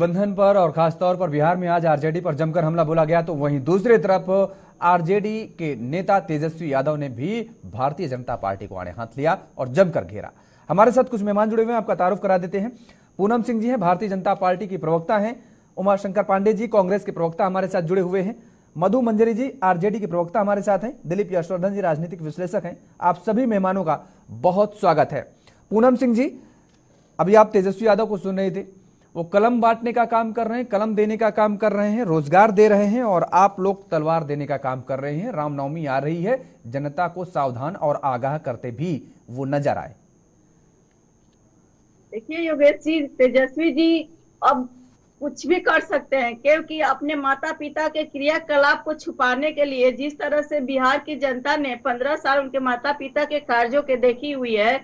गठबंधन पर और खासतौर पर बिहार में आज आरजेडी पर जमकर हमला बोला गया, तो वहीं दूसरी तरफ आरजेडी के नेता तेजस्वी यादव ने भी भारतीय जनता पार्टी को आड़े हाथ लिया और जमकर घेरा। हमारे साथ कुछ मेहमान जुड़े हुए हैं, आपका तारुफ करा देते हैं। पूनम सिंह जी हैं, भारतीय जनता पार्टी की प्रवक्ता हैं। उमाशंकर पांडे जी कांग्रेस के प्रवक्ता हमारे साथ जुड़े हुए हैं। मधु मंजरी जी आरजेडी के प्रवक्ता हमारे साथ हैं। दिलीप यशवर्धन जी राजनीतिक विश्लेषक हैं। आप सभी मेहमानों का बहुत स्वागत है। पूनम सिंह जी, अभी आप तेजस्वी यादव को सुन रहे थे, वो कलम बांटने का काम कर रहे हैं, कलम देने का काम कर रहे हैं, रोजगार दे रहे हैं, और आप लोग तलवार देने का काम कर रहे हैं। रामनवमी आ रही है, जनता को सावधान और आगाह करते भी वो नजर आए। देखिए योगेश जी, तेजस्वी जी अब कुछ भी कर सकते हैं, क्योंकि अपने माता पिता के क्रियाकलाप को छुपाने के लिए जिस तरह से बिहार की जनता ने 15 साल उनके माता पिता के कार्यों के देखी हुई है,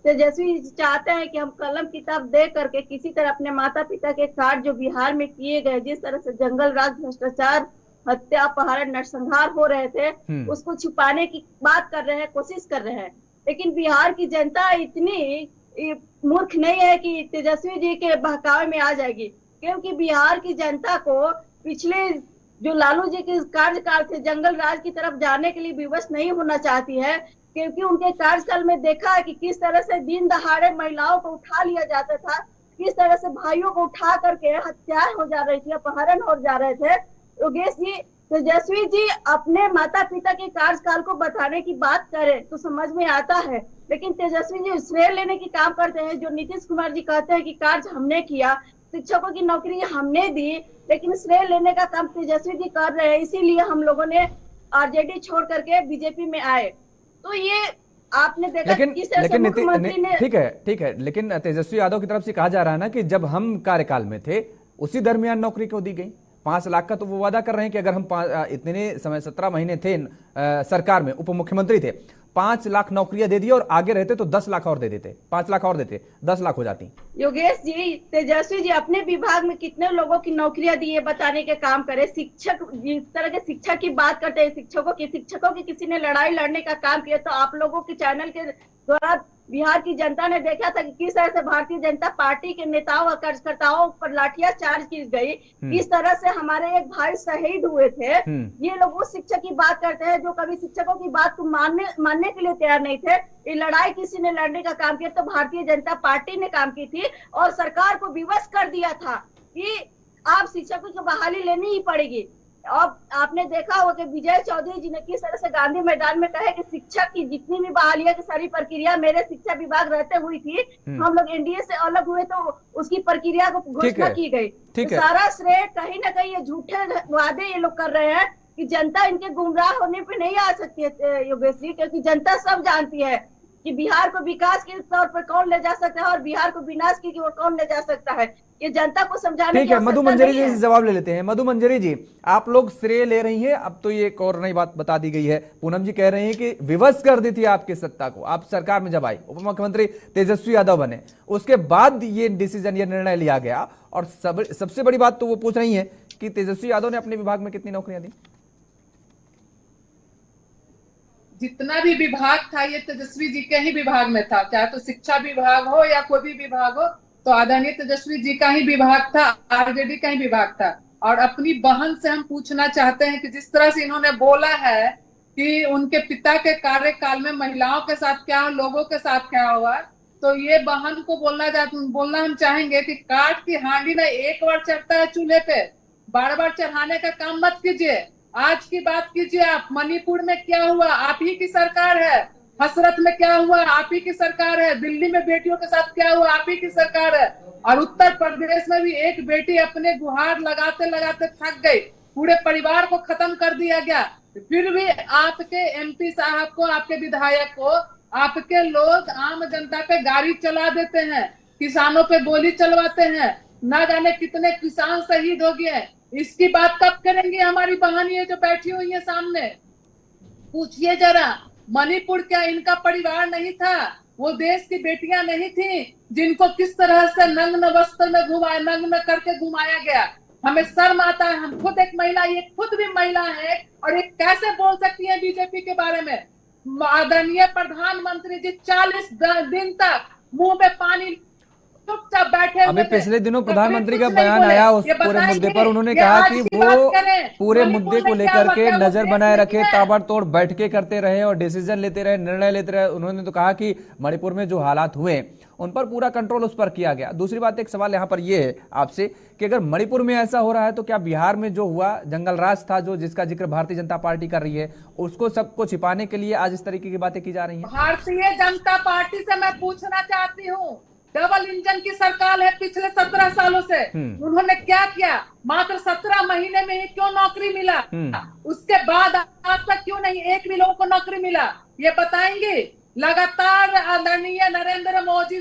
तेजस्वी चाहते हैं कि हम कलम किताब दे करके किसी तरह अपने माता पिता के कार्य जो बिहार में किए गए, जिस तरह से जंगल राज, भ्रष्टाचार, हत्या, अपहरण, नरसंहार हो रहे थे, उसको छुपाने की बात कर रहे हैं, कोशिश कर रहे हैं। लेकिन बिहार की जनता इतनी मूर्ख नहीं है कि तेजस्वी जी के बहकावे में आ जाएगी, क्योंकि बिहार की जनता को पिछले जो लालू जी के कार्यकाल थे जंगल राज की तरफ जाने के लिए विवश नहीं होना चाहती है, क्योंकि उनके कार्यकाल में देखा है कि किस तरह से दिन दहाड़े महिलाओं को उठा लिया जाता था, किस तरह से भाइयों को उठा करके हत्या हो जा रही थी, अपहरण हो जा रहे थे। योगेश जी, तेजस्वी जी अपने माता पिता के कार्यकाल को बताने की बात करें तो समझ में आता है, लेकिन तेजस्वी जी श्रेय लेने की काम करते हैं। जो नीतीश कुमार जी कहते हैं कि कार्य हमने किया, शिक्षकों की नौकरी हमने दी, लेकिन श्रेय लेने का काम तेजस्वी जी कर रहे हैं। इसीलिए हम लोगों ने आरजेडी छोड़ करके बीजेपी में आए। तो ये आपने देखा किस तरह से मुख्यमंत्री ने, ठीक है, लेकिन तेजस्वी यादव की तरफ से कहा जा रहा है ना कि जब हम कार्यकाल में थे उसी दरमियान नौकरी क्यों दी गई। 5 लाख का तो वो वादा कर रहे हैं कि अगर हम इतने समय 17 महीने थे सरकार में, उप मुख्यमंत्री थे, 5 लाख नौकरियां दे दी, और आगे रहते तो 10 लाख और दे देते, 5 लाख और देते, 10 लाख हो जाती। योगेश जी, तेजस्वी जी अपने विभाग में कितने लोगों की नौकरियां दी है बताने के काम करे। शिक्षक, जिस तरह के शिक्षक की बात करते हैं, शिक्षकों की किसी ने लड़ाई लड़ने का काम किया तो आप लोगों के चैनल के द्वारा बिहार की जनता ने देखा था कि किस तरह से भारतीय जनता पार्टी के नेताओं और कार्यकर्ताओं पर लाठियां चार्ज की गई, किस तरह से हमारे एक भाई शहीद हुए थे। ये लोग उस शिक्षक की बात करते हैं जो कभी शिक्षकों की बात को मानने के लिए तैयार नहीं थे। ये लड़ाई किसी ने लड़ने का काम किया तो भारतीय जनता पार्टी ने काम की थी, और सरकार को विवश कर दिया था कि आप शिक्षकों की बहाली लेनी ही पड़ेगी। अब आपने देखा होगा कि विजय चौधरी जी ने किस तरह से गांधी मैदान में कहे कि शिक्षक की जितनी भी बहालियां की सारी प्रक्रिया मेरे शिक्षा विभाग रहते हुई थी, हम लोग एनडीए से अलग हुए तो उसकी प्रक्रिया को घोषणा की गई। तो सारा श्रेय कहीं ना कहीं ये झूठे वादे ये लोग कर रहे हैं कि जनता इनके गुमराह होने पे नहीं आ सकती है योगेश जी, क्योंकि जनता सब जानती है कि बिहार को विकास के तौर पर कौन ले जा सकता है और बिहार को विनाश की ओर कौन ले जा सकता है। ये जनता को समझाने ठीक है, मधु मंजरी जी से जवाब ले लेते हैं। मधु मंजरी जी, आप लोग श्रेय ले रही हैं, अब तो ये एक और नई बात बता दी गई है। पूनम जी कह रहे हैं कि विवश कर दी थी आपकी सत्ता को, आप सरकार में जब आई, उप मुख्यमंत्री तेजस्वी यादव बने, उसके बाद ये डिसीजन, ये निर्णय लिया गया। और सबसे बड़ी बात तो वो पूछ रही है कि तेजस्वी यादव ने अपने विभाग में कितनी नौकरियां दी। जितना भी विभाग था ये तेजस्वी जी के ही विभाग में था, चाहे तो शिक्षा विभाग हो या कोई भी विभाग हो, तो आदरणीय तेजस्वी जी का ही विभाग था, आरजेडी का ही विभाग था। और अपनी बहन से हम पूछना चाहते हैं कि जिस तरह से इन्होंने बोला है कि उनके पिता के कार्यकाल में महिलाओं के साथ क्या, लोगों के साथ क्या हुआ, तो ये बहन को बोलना हम चाहेंगे कि काठ की हांडी ना एक बार चढ़ता है चूल्हे पे, बार बार चढ़ाने का काम मत कीजिए। आज की बात कीजिए आप, मणिपुर में क्या हुआ, आप ही की सरकार है। हसरत में क्या हुआ, आप ही की सरकार है। दिल्ली में बेटियों के साथ क्या हुआ, आप ही की सरकार है। और उत्तर प्रदेश में भी एक बेटी अपने गुहार लगाते लगाते थक गई, पूरे परिवार को खत्म कर दिया गया, फिर भी आपके एमपी साहब को, आपके विधायक को, आपके लोग आम जनता पे गाड़ी चला देते हैं, किसानों पे गोली चलवाते हैं, ना जाने कितने किसान शहीद हो गए। इसकी बात कब करेंगे हमारी बहनियां जो बैठी हुई है सामने? पूछिए जरा, मणिपुर क्या इनका परिवार नहीं था? वो देश की बेटियां नहीं थी जिनको किस तरह से नग्न वस्त्र में नग्न करके घुमाया गया? हमें शर्म आता है, हम खुद एक महिला, ये खुद भी महिला है, और ये कैसे बोल सकती है बीजेपी के बारे में? आदरणीय प्रधानमंत्री जी 40 दिन तक मुंह में पानी चुपचाप बैठे अभी हुए थे। पिछले दिनों तो प्रधानमंत्री फिर का कुछ नहीं बयान बोले। आया उस ये पूरे मुद्दे बताएंगे, पर, उन्होंने ये कहा आज कि की वो बात करें, पूरे मणिपुर मुद्दे को में क्या लेकर हुआ, के क्या वो नजर देश बनाए नहीं रखे, है? ताबड़तोड़ बैठकें करते रहे और डिसीजन लेते रहे, निर्णय लेते रहे। उन्होंने तो कहा कि मणिपुर में जो हालात हुए उन पर पूरा कंट्रोल उस पर किया गया। दूसरी बात, एक सवाल यहाँ पर यह है आपसे कि अगर मणिपुर में ऐसा हो रहा है तो क्या बिहार में जो हुआ जंगल राज था, जो जिसका जिक्र भारतीय जनता पार्टी कर रही है, उसको सबको छिपाने के लिए आज इस तरीके की बातें की जा रही हैं? भारतीय जनता पार्टी से मैं पूछना चाहती हूँ, डबल इंजन की सरकार है पिछले 17 सालों से, उन्होंने क्या किया? मात्र 17 महीने में ही क्यों नौकरी मिला? उसके बाद आज तक क्यों नहीं एक भी लोगों को नौकरी मिला? ये बताएंगे? लगातार आदरणीय नरेंद्र मोदी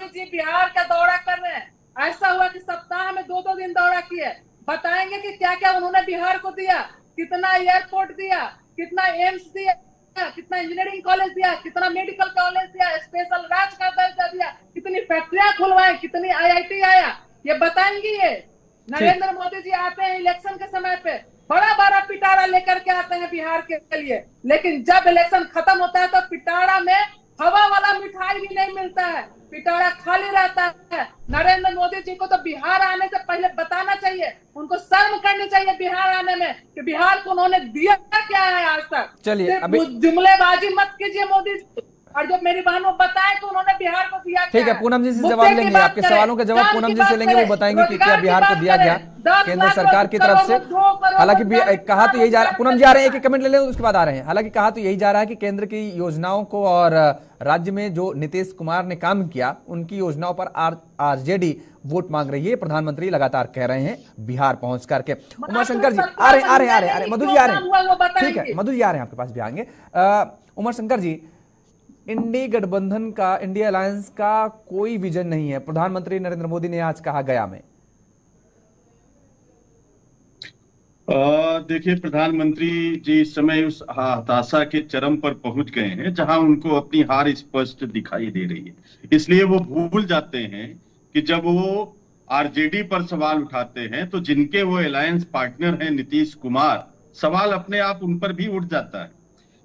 जी बिहार का दौरा कर रहे हैं। ऐसा हुआ कि सप्ताह में 2-2 दिन दौरा किए। बताएंगे कि क्या क्या उन्होंने बिहार को दिया? कितना एयरपोर्ट दिया, कितना एम्स दिया, कितना इंजीनियरिंग कॉलेज दिया, कितना मेडिकल कॉलेज दिया, स्पेशल राज्य का दर्जा दिया, कितनी फैक्ट्रियां खुलवाई, कितनी आईआईटी आया, ये बताएंगे। ये नरेंद्र मोदी जी आते हैं इलेक्शन के समय पे, बड़ा पिटारा लेकर के आते हैं बिहार के लिए, लेकिन जब इलेक्शन खत्म होता है तो पिटारा में हवा वाला मिठाई भी नहीं मिलता है, पिटारा खाली रहता है। नरेंद्र मोदी जी को तो बिहार आने से पहले बताना चाहिए, उनको शर्म करनी चाहिए बिहार आने में कि बिहार को उन्होंने दिया क्या है आज तक। चलिए, अभी जुमलेबाजी मत कीजिए मोदी जी, और जो मेरी बहन वो बताए कि उन्होंने बिहार को दिया क्या। ठीक है, पूनम जी से जवाब लेंगे, आपके सवालों का जवाब पूनम जी से लेंगे, वो बताएंगे कि क्या बिहार को दिया गया केंद्र सरकार की तरफ से। हालांकि कहा तो यही जा रहा है, पूनम जी आ रहे हैं, एक कमेंट ले लें उसके बाद आ रहे हैं। हालांकि कहा तो यही जा रहा है कि केंद्र की योजनाओं को और राज्य में जो नीतीश कुमार ने काम किया उनकी योजनाओं पर आरजेडी वोट मांग रही है, प्रधानमंत्री लगातार कह रहे हैं बिहार पहुंच करके। उमाशंकर जी आ रहे हैं, मधु जी आ रहे हैं, ठीक है मधु जी आ रहे हैं, आपके पास भी आएंगे। उमाशंकर जी, इंडी गठबंधन का, इंडिया अलायंस का कोई विजन नहीं है, प्रधानमंत्री नरेंद्र मोदी ने आज कहा गया में। देखिए, प्रधानमंत्री जी इस समय उस हताशा के चरम पर पहुंच गए हैं जहां उनको अपनी हार स्पष्ट दिखाई दे रही है। इसलिए वो भूल जाते हैं कि जब वो आरजेडी पर सवाल उठाते हैं तो जिनके वो अलायंस पार्टनर हैं नीतीश कुमार, सवाल अपने आप उन पर भी उठ जाता है।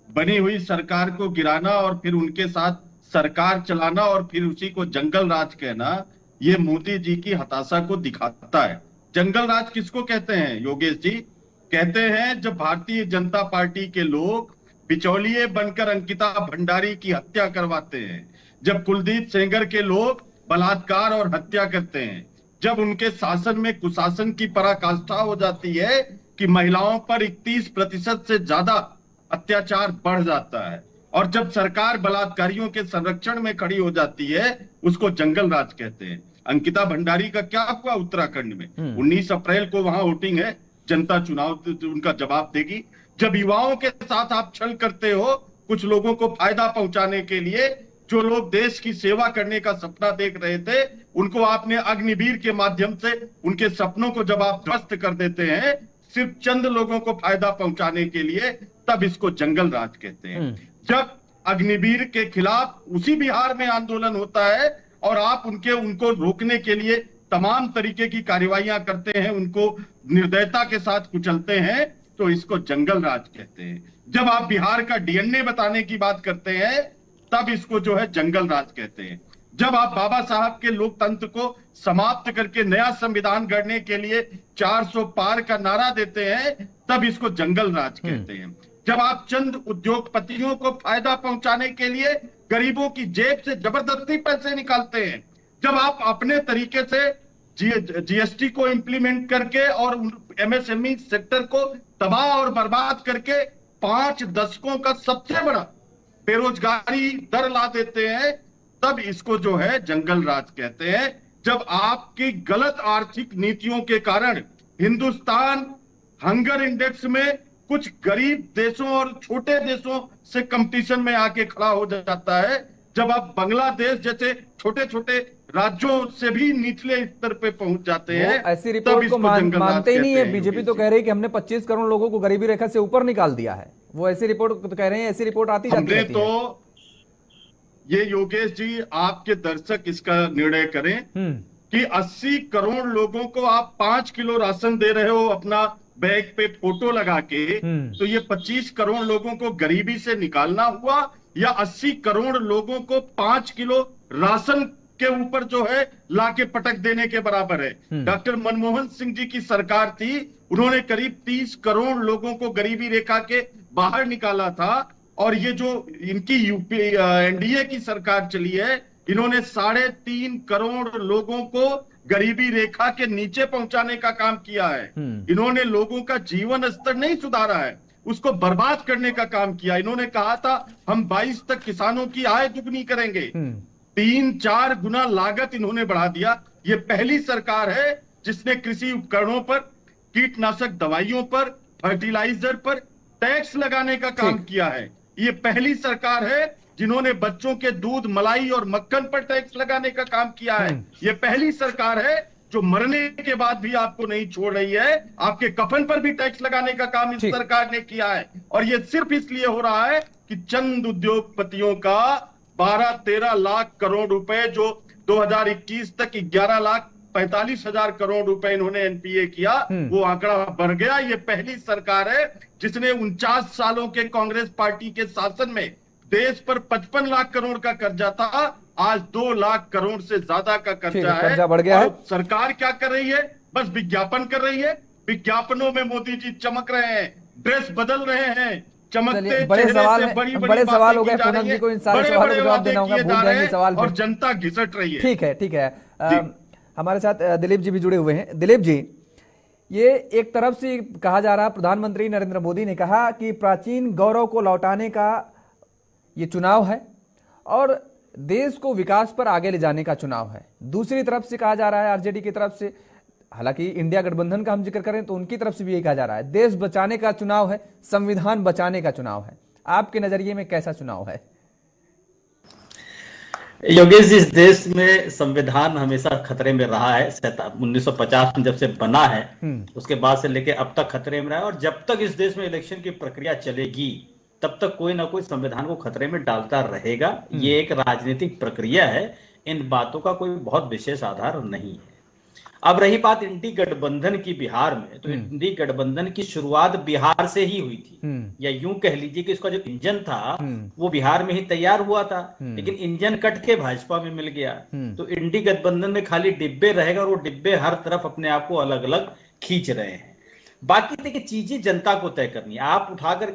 बनी हुई सरकार को गिराना और फिर उनके साथ सरकार चलाना और फिर उसी को जंगल राज कहना, ये मोदी जी की हताशा को दिखाता है। जंगल राज किसको कहते हैं योगेश जी? कहते हैं जब भारतीय जनता पार्टी के लोग बिचौलिए बनकर अंकिता भंडारी की हत्या करवाते हैं, जब कुलदीप सेंगर के लोग बलात्कार और हत्या करते हैं, जब उनके शासन में कुशासन की पराकाष्ठा हो जाती है कि महिलाओं पर 31% से ज्यादा अत्याचार बढ़ जाता है, और जब सरकार बलात्कारियों के संरक्षण में खड़ी हो जाती है, उसको जंगल राज कहते हैं। अंकिता भंडारी का क्या हुआ उत्तराखंड में? 19 अप्रैल को वहां वोटिंग है, जनता चुनाव उनका जवाब देगी। जब युवाओं के साथ आप छल करते हो, कुछ लोगों को फायदा पहुंचाने के लिए, जो लोग देश की सेवा करने का सपना देख रहे थे, उनको आपने अग्निवीर के माध्यम से उनके सपनों को जब आप ध्वस्त कर देते हैं सिर्फ चंद लोगों को फायदा पहुंचाने के लिए, तब इसको जंगल राज कहते हैं। जब अग्निवीर के खिलाफ उसी बिहार में आंदोलन होता है और आप उनको रोकने के लिए तमाम तरीके की कार्रवाइयां करते हैं, उनको निर्दयता के साथ कुचलते हैं, तो इसको जंगल राज कहते हैं। जब आप बिहार का डीएनए बताने की बात करते हैं, तब इसको जो है जंगल राज कहते हैं। जब आप बाबा साहब के लोकतंत्र को समाप्त करके नया संविधान गढ़ने के लिए 400 पार का नारा देते हैं, तब इसको जंगल राज कहते हैं। जब आप चंद उद्योगपतियों को फायदा पहुंचाने के लिए गरीबों की जेब से जबरदस्ती पैसे निकालते हैं, जब आप अपने तरीके से जीएसटी को इंप्लीमेंट करके और एमएसएमई सेक्टर को तबाह और बर्बाद करके 5 दशकों का सबसे बड़ा बेरोजगारी दर ला देते हैं, तब इसको जो है जंगल राज कहते हैं। जब आपकी गलत आर्थिक नीतियों के कारण हिंदुस्तान हंगर इंडेक्स में कुछ गरीब देशों और छोटे देशों से कंपटीशन में आके खड़ा हो जाता है, जब आप बांग्लादेश जैसे छोटे छोटे राज्यों से भी निचले स्तर पे पहुंच जाते हैं, ऐसी रिपोर्ट को मानते ही नहीं है। बीजेपी तो कह रही है कि हमने 25 करोड़ लोगों को गरीबी रेखा से ऊपर निकाल दिया है। वो ऐसी रिपोर्ट तो कह रहे हैं, ऐसी रिपोर्ट आती जाती रहती है। तो ये योगेश जी आपके दर्शक इसका निर्णय करें कि 80 करोड़ लोगों को आप 5 किलो राशन दे रहे हो अपना बैग पे फोटो लगा के, तो ये 25 करोड़ लोगों को गरीबी से निकालना हुआ, या 80 करोड़ लोगों को 5 किलो राशन के ऊपर जो है लाके पटक देने के बराबर है। डॉक्टर मनमोहन सिंह जी की सरकार थी, उन्होंने करीब 30 करोड़ लोगों को गरीबी रेखा के बाहर निकाला था। और ये जो इनकी यूपी एनडीए की सरकार चली है, इन्होंने 3.5 करोड़ लोगों को गरीबी रेखा के नीचे पहुंचाने का काम किया है। इन्होंने लोगों का जीवन स्तर नहीं सुधारा है, उसको बर्बाद करने का काम किया। इन्होंने कहा था हम 22 तक किसानों की आय दुगनी करेंगे, 3-4 गुना लागत इन्होंने बढ़ा दिया। ये पहली सरकार है जिसने कृषि उपकरणों पर, कीटनाशक दवाइयों पर, फर्टिलाइजर पर टैक्स लगाने का काम किया है। ये पहली सरकार है जिन्होंने बच्चों के दूध, मलाई और मक्खन पर टैक्स लगाने का काम किया है। ये पहली सरकार है जो मरने के बाद भी आपको नहीं छोड़ रही है, आपके कफन पर भी टैक्स लगाने का काम इस सरकार ने किया है। और ये सिर्फ इसलिए हो रहा है कि चंद उद्योगपतियों का 12-13 लाख करोड़ रुपए, जो 2021 तक 11,45,000 करोड़ रुपए इन्होंने एनपीए किया, वो आंकड़ा बढ़ गया। ये पहली सरकार है जिसने 49 सालों के कांग्रेस पार्टी के शासन में देश पर 55 लाख करोड़ का कर्जा था, आज 2 लाख करोड़ से ज्यादा का कर्जा है। कर्जा बढ़ गया है। सरकार क्या कर रही है? बस विज्ञापन कर रही है। विज्ञापनों में मोदी जी चमक रहे हैं, ड्रेस बदल रहे हैं, चमकते बड़े चेहरे सवाल से बड़ी बड़े सवाल हो गए। की जा पूनम रही जी है। को इन सारे सवालों का जवाब देना होगा, भूल जाएंगे सवाल और जनता घिसट रही है। ठीक है। हमारे साथ दिलीप जी भी जुड़े हुए हैं। दिलीप जी, ये एक तरफ से कहा जा रहा है, प्रधानमंत्री नरेंद्र मोदी ने कहा कि प्राचीन गौरव को लौटाने का ये चुनाव है और देश को विकास पर आगे ले जाने का चुनाव है। दूसरी तरफ से कहा जा रहा है आरजेडी की तरफ से, हालांकि इंडिया गठबंधन का हम जिक्र करें तो उनकी तरफ से भी यही कहा जा रहा है, देश बचाने का चुनाव है, संविधान बचाने का चुनाव है। आपके नजरिए में कैसा चुनाव है? योगेश जी, इस देश में संविधान हमेशा खतरे में रहा है। 1950 में जब से बना है उसके बाद से लेके अब तक खतरे में रहा है। और जब तक इस देश में इलेक्शन की प्रक्रिया चलेगी तब तक कोई ना कोई संविधान को खतरे में डालता रहेगा। ये एक राजनीतिक प्रक्रिया है, इन बातों का कोई बहुत विशेष आधार नहीं है। अब रही बात इंडी गठबंधन की बिहार में, तो इंडी गठबंधन की शुरुआत बिहार से ही हुई थी, या यूं कह लीजिए कि इसका जो इंजन था वो बिहार में ही तैयार हुआ था, लेकिन इंजन कट के भाजपा में मिल गया। तो इंडी गठबंधन में खाली डिब्बे रहेगा और वो डिब्बे हर तरफ अपने आप को अलग अलग खींच रहे हैं। बाकी देखिए, चीजें जनता को तय करनी है। आप उठाकर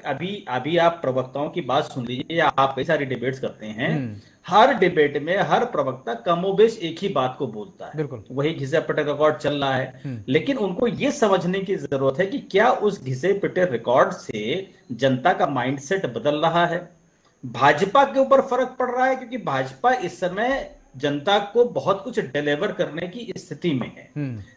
अभी आप प्रवक्ताओं की बात सुन लीजिए, या आप कई सारी डिबेट्स करते हैं, हर डिबेट में हर प्रवक्ता कमोबेश एक ही बात को बोलता है, वही घिसे पिटे रिकॉर्ड चल रहा है। लेकिन उनको ये समझने की जरूरत है कि क्या उस घिसे पिटे रिकॉर्ड से जनता का माइंडसेट बदल रहा है। भाजपा के ऊपर फर्क पड़ रहा है, क्योंकि भाजपा इस समय जनता को बहुत कुछ डिलीवर करने की स्थिति में है।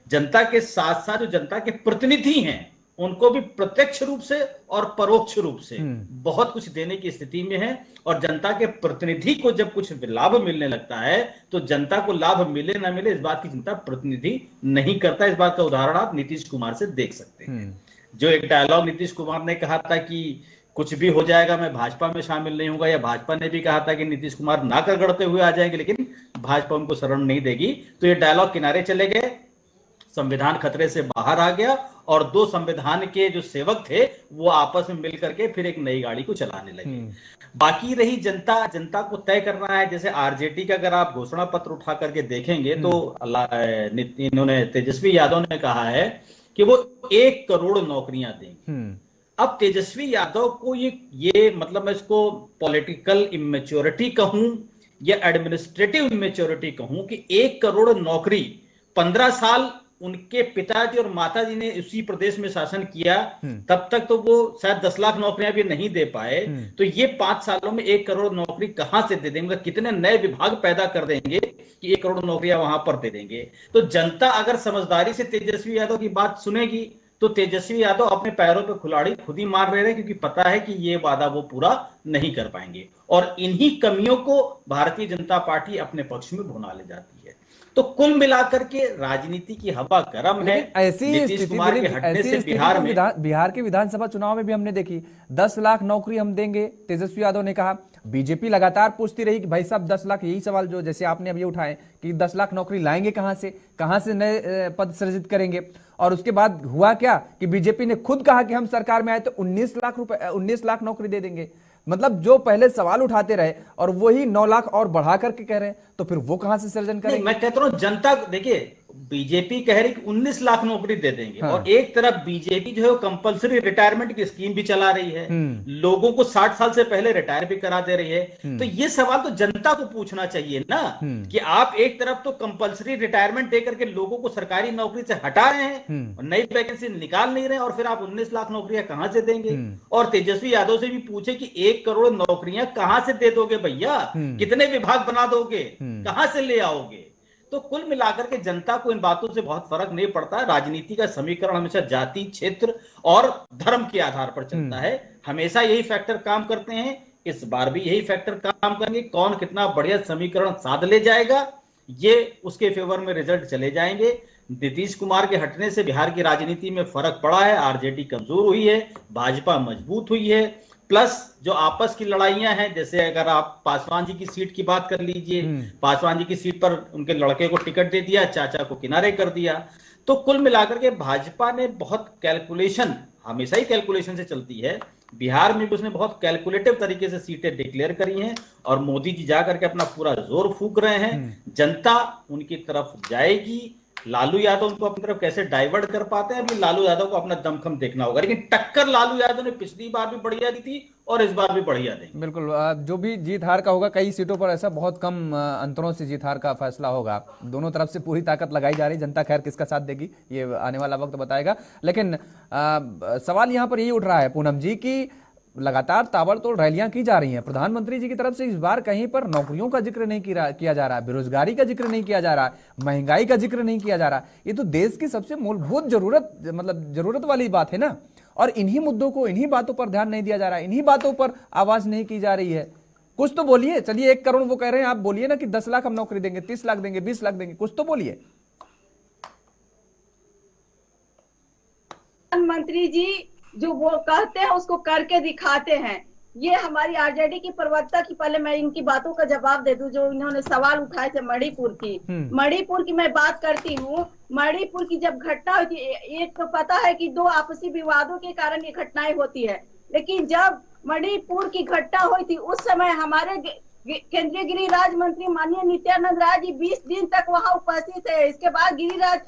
जनता के साथ साथ जो जनता के प्रतिनिधि हैं उनको भी प्रत्यक्ष रूप से और परोक्ष रूप से बहुत कुछ देने की स्थिति में है। और जनता के प्रतिनिधि को जब कुछ लाभ मिलने लगता है तो जनता को लाभ मिले ना मिले इस बात की चिंता प्रतिनिधि नहीं करता। इस बात का उदाहरण आप नीतीश कुमार से देख सकते हैं। जो एक डायलॉग नीतीश कुमार ने कहा था कि कुछ भी हो जाएगा मैं भाजपा में शामिल नहीं होगा, या भाजपा ने भी कहा था कि नीतीश कुमार नाकर गढ़ते हुए आ जाएंगे लेकिन भाजपा उनको शरण नहीं देगी, तो ये डायलॉग किनारे चले गए। संविधान खतरे से बाहर आ गया और दो संविधान के जो सेवक थे वो आपस में मिलकर के फिर एक नई गाड़ी को चलाने लगे। बाकी रही जनता को तय करना है। जैसे आरजेडी का अगर आप घोषणा पत्र उठा करके देखेंगे तो इन्होंने तेजस्वी यादव ने कहा है कि वो 1 करोड़ नौकरियां देंगे। अब तेजस्वी यादव को ये मतलब मैं इसको पॉलिटिकल इमेच्योरिटी कहूं या एडमिनिस्ट्रेटिव इमेच्योरिटी कहूं कि 1 करोड़ नौकरी 15 साल उनके पिताजी और माताजी ने उसी प्रदेश में शासन किया, तब तक तो वो शायद 10 लाख नौकरियां भी नहीं दे पाए। तो ये 5 सालों में 1 करोड़ नौकरी कहां से दे देंगे? कितने नए विभाग पैदा कर देंगे कि 1 करोड़ नौकरियां वहां पर दे देंगे? तो जनता अगर समझदारी से तेजस्वी यादव की बात सुनेगी तो तेजस्वी यादव अपने पैरों पे कुल्हाड़ी खुद ही मार रहे हैं, क्योंकि पता है कि ये वादा वो पूरा नहीं कर पाएंगे और इन्हीं कमियों को भारतीय जनता पार्टी अपने पक्ष में भुना ले जाती है। तो कुल मिलाकर के राजनीति की हवा गर्म है। ऐसी स्थिति बिहार के विधानसभा चुनाव में भी हमने देखी, 10 लाख नौकरी हम देंगे तेजस्वी यादव ने कहा। बीजेपी लगातार पूछती रही कि भाई साहब 10 लाख, यही सवाल जो जैसे आपने अभी उठाए कि 10 लाख नौकरी लाएंगे कहां से नए पद सृजित करेंगे। और उसके बाद हुआ क्या कि बीजेपी ने खुद कहा कि हम सरकार में आए तो 19 लाख नौकरी दे देंगे। मतलब जो पहले सवाल उठाते रहे और वही 9 लाख और बढ़ा करके कह रहे हैं, तो फिर वो कहां से सृजन करेंगे? मैं कहता हूं जनता, देखिए बीजेपी कह रही कि 19 लाख नौकरी दे देंगे, हाँ। और एक तरफ बीजेपी जो है कंपलसरी रिटायरमेंट की स्कीम भी चला रही है, लोगों को 60 साल से पहले रिटायर भी करा दे रही है। तो ये सवाल तो जनता को पूछना चाहिए ना कि आप एक तरफ तो कंपलसरी रिटायरमेंट दे करके लोगों को सरकारी नौकरी से हटा रहे हैं और नई वैकेंसी निकाल नहीं रहे, और फिर आप 19 लाख नौकरियां कहां से देंगे? और तेजस्वी यादव से भी पूछे कि 1 करोड़ नौकरियां कहां से दे दोगे भैया? कितने विभाग बना दोगे? कहां से ले आओगे? तो कुल मिलाकर के जनता को इन बातों से बहुत फर्क नहीं पड़ता। राजनीति का समीकरण हमेशा जाति, क्षेत्र और धर्म के आधार पर चलता है। हमेशा यही फैक्टर काम करते हैं, इस बार भी यही फैक्टर काम करेंगे। कौन कितना बढ़िया समीकरण साध ले जाएगा, ये उसके फेवर में रिजल्ट चले जाएंगे। नीतीश कुमार के हटने से बिहार की राजनीति में फर्क पड़ा है, आरजेडी कमजोर हुई है, भाजपा मजबूत हुई है। प्लस जो आपस की लड़ाइयां हैं, जैसे अगर आप पासवान जी की सीट की बात कर लीजिए, पासवान जी की सीट पर उनके लड़के को टिकट दे दिया, चाचा को किनारे कर दिया। तो कुल मिलाकर के भाजपा ने बहुत कैलकुलेशन, हमेशा ही कैलकुलेशन से चलती है, बिहार में भी उसने बहुत कैलकुलेटिव तरीके से सीटें डिक्लेयर करी हैं और मोदी जी जाकर के अपना पूरा जोर फूंक रहे हैं। जनता उनकी तरफ जाएगी। लालू यादव उनको अपनी तरफ कैसे डाइवर्ट कर पाते हैं, अभी लालू यादव को अपना दमखम देखना होगा। लेकिन टक्कर लालू यादव ने पिछली बार भी बढ़िया दी थी और इस बार भी बढ़िया देंगे। बिल्कुल, जो भी जीत हार का होगा, कई सीटों पर ऐसा बहुत कम अंतरों से जीत हार का फैसला होगा। दोनों तरफ से पूरी ताकत लगाई जा रही, जनता खैर किसका साथ देगी ये आने वाला वक्त बताएगा। लेकिन सवाल यहाँ पर यही उठ रहा है पूनम जी की लगातार ताबड़तोड़ रैलियां की जा रही हैं, प्रधानमंत्री जी की तरफ से इस बार कहीं पर नौकरियों का जिक्र नहीं किया जा रहा है, बेरोजगारी का जिक्र नहीं किया जा रहा है, महंगाई का जिक्र नहीं किया जा रहा। ये तो देश की सबसे मूलभूत जरूरत वाली बात है ना। और इन्हीं मुद्दों को, इन्हीं बातों पर ध्यान नहीं दिया जा रहा है, इन्हीं बातों पर आवाज नहीं की जा रही है। कुछ तो बोलिए। चलिए 1 करोड़ वो कह रहे हैं, आप बोलिए ना कि 10 लाख हम नौकरी देंगे, 30 लाख देंगे, 20 लाख देंगे, कुछ तो बोलिए। प्रधानमंत्री जी जो वो कहते हैं उसको करके दिखाते हैं। ये हमारी आरजेडी की प्रवक्ता की, पहले मैं इनकी बातों का जवाब दे दूं जो इन्होंने सवाल उठाए थे मणिपुर की। मणिपुर की मैं बात करती हूँ। मणिपुर की जब घटना हुई थी, एक तो पता है कि 2 आपसी विवादों के कारण ये घटनाएं होती है, लेकिन जब मणिपुर की घटना हुई थी उस समय हमारे केंद्रीय गृह राज्य मंत्री माननीय नित्यानंद राय जी 20 दिन तक वहां उपस्थित थे। इसके बाद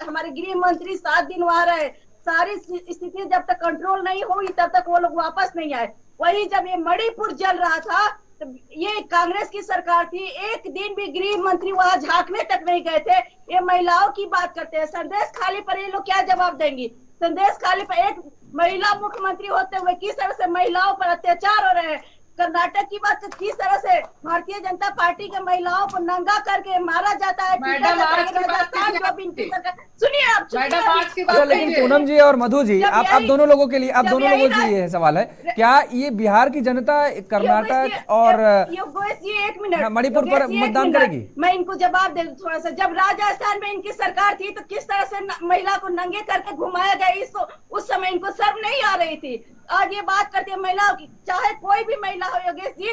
हमारे गृह मंत्री 7 दिन वहां रहे। सारी स्थिति जब तक कंट्रोल नहीं हुई तब तक वो लोग वापस नहीं आए। वही जब ये मणिपुर जल रहा था तो ये कांग्रेस की सरकार थी, एक दिन भी गृह मंत्री वहां झांकने तक नहीं गए थे। ये महिलाओं की बात करते हैं, संदेश खाली पर ये लोग क्या जवाब देंगी? संदेश खाली पर एक महिला मुख्यमंत्री होते हुए किस तरह से महिलाओं पर अत्याचार हो रहे हैं। कर्नाटक की बात किस तरह से भारतीय जनता पार्टी के महिलाओं को नंगा करके मारा जाता है। मैडम आज की बात सुनिए आप, अच्छा, लेकिन पूनम जी और मधु जी, आप दोनों लोगों के लिए, आप दोनों लोगों से ये सवाल है, क्या ये बिहार की जनता कर्नाटक और एक मिनट मणिपुर पर मतदान करेगी? मैं इनको जवाब दे दूं थोड़ा सा। जब राजस्थान में इनकी सरकार थी तो किस तरह से महिला को नंगे करके घुमाया गया, उस समय इनको शर्म नहीं आ रही थी। आज ये बात करती है महिलाओं की, चाहे कोई भी महिला हो योगेश जी,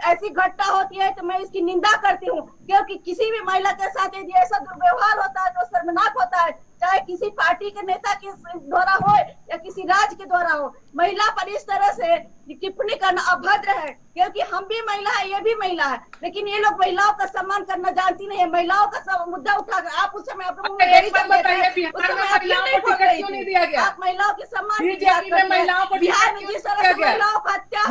ऐसी घटना होती है तो मैं इसकी निंदा करती हूँ, क्योंकि किसी भी महिला के साथ यदि ऐसा दुर्व्यवहार होता है तो शर्मनाक होता है, चाहे किसी पार्टी के नेता के द्वारा हो या किसी राज्य के द्वारा हो। महिला पर इस तरह से टिप्पणी करना अभद्र है, क्योंकि हम भी महिला है, ये भी महिला है, लेकिन ये लोग महिलाओं का सम्मान करना जानती नहीं है। महिलाओं का सब मुद्दा उठाकर आप उस समय आप महिलाओं के सम्मान की बात करते हैं। बिहार में जिस तरह से महिलाओं का हत्या,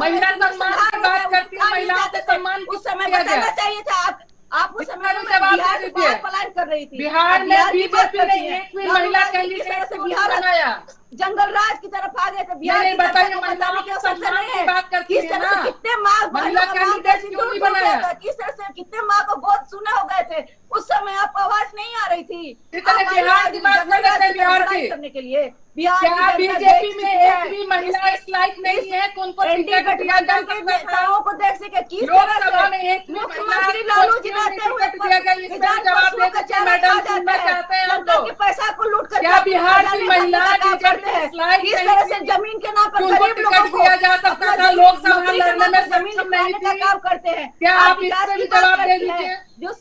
उस समय बताना चाहिए था। आप उस समय बिहार से पलायन कर रही थी। बिहार में बीजेपी ने एक भी महिला कैंडिडेट को बनाया, जंगल राज की तरफ आ गए थे। बिहार नहीं बताइए, महिलाओं के सम्मान की बात करती है ना, कितने माँ महिला कैंडिडेट क्यों नहीं बनाया? किस तरह से कितने माँ को गोद सुने हो गए थे, उस समय आपको आवाज नहीं आ रही थी। बिहार की बात कर रहे थे, बिहार की करने के लिए क्या बीजेपी में एक भी महिला इस लायक नहीं है कि उनको टिकट दिया जा सकता? को देख सके किस लोकसभा में एक मुख्यमंत्री लालू जी दिया गया, इसका जवाब दे दीजिए मैडम, सुनना चाहते हैं हम लोग। पैसा को लूट कर क्या बिहार की महिला किस तरह से जमीन के नाम पर गरीब लोगों को दिया जा सकता था? लोकसभा लड़ने में जमीन का काम करते हैं। क्या आप इससे भी जवाब दे दीजिए? जो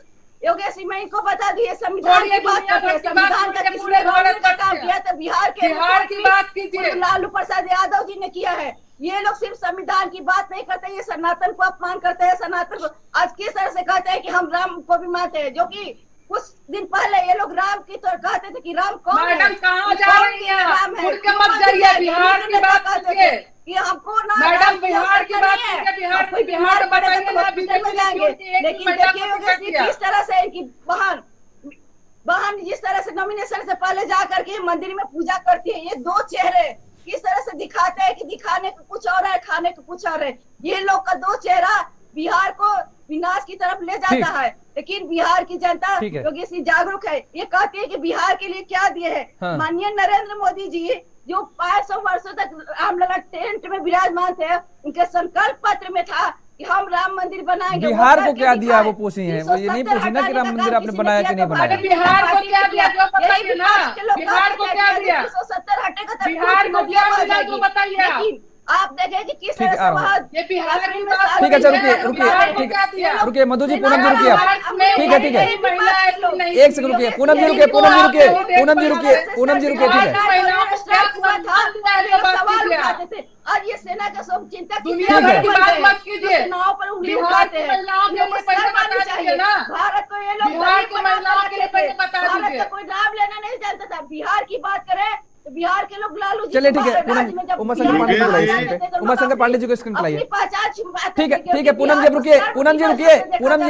योगेश जी मैं इनको बता दिए, संविधान की बात करते हैं, संविधान का किसने काम किया था? बिहार की बात कीजिए। लालू प्रसाद यादव जी ने किया है। ये लोग सिर्फ संविधान की बात नहीं करते, ये सनातन को अपमान करते हैं। सनातन को आज किस तरह से कहते हैं कि हम राम को भी मानते हैं, जो कि कुछ दिन पहले ये लोग राम की तो कहते थे कि राम कौन है, मैडम कहाँ जा रही हैं? राम है, उठ के मत जाइए, बिहार की बात कीजिए। कि हमको ना मैडम बिहार की बात कीजिए, बिहार में बताइए ना, बीजेपी में जाएंगे। लेकिन देखिए योगेश जी किस तरह से इनकी बहन जिस तरह से नॉमिनेशन से पहले जा करके मंदिर में पूजा करती है, ये दो चेहरे किस तरह से दिखाते हैं कि दिखाने को कुछ और है, खाने को कुछ और है। ये लोग का दो चेहरा बिहार को विनाश की तरफ ले जाता है। लेकिन बिहार की जनता योगेश जी जागरूक है, ये कहती है कि बिहार के लिए क्या दिए है। हाँ। माननीय नरेंद्र मोदी जी जो 500 वर्षों तक रामलला टेंट में विराजमान थे, उनके संकल्प पत्र में था कि हम राम मंदिर बनाएंगे। बिहार को क्या दिया वो पूछी है, वो ये नहीं पूछी ना कि राम मंदिर आपने बनाया कि नहीं बनाया। बिहार को क्या दिया जो बताइए ना, बिहार को क्या दिया, 170 हटेगा तो बिहार को क्या मिला जो बताइए। लेकिन आप देखें कि किस तरह से वहाँ ये बिहार की बात ठीक है, चलो रुकिए मधु जी, पूनम जी रुकिए आप, ठीक है 1 सेकंड रुकिए, पूनम जी रुकिए, ठीक है। आज ये सेना का सब चिंता दुनिया भर की बात मत कीजिए, चुनाव पर उंगली उठाते हैं। भारत को ये लोग बिहार की महिलाओं के लिए पहले बता भारत दीजिए। का कोई नाम लेना नहीं जानता था। बिहार की बात करें तो बिहार के लोग लालू जी, चलिए ठीक है, उमा शंकर पांडे जी को लाइए स्क्रीन पे, उमा शंकर पांडे जी को स्क्रीन पे लाइए। ठीक है पूनम जी रुकिए, पूनम जी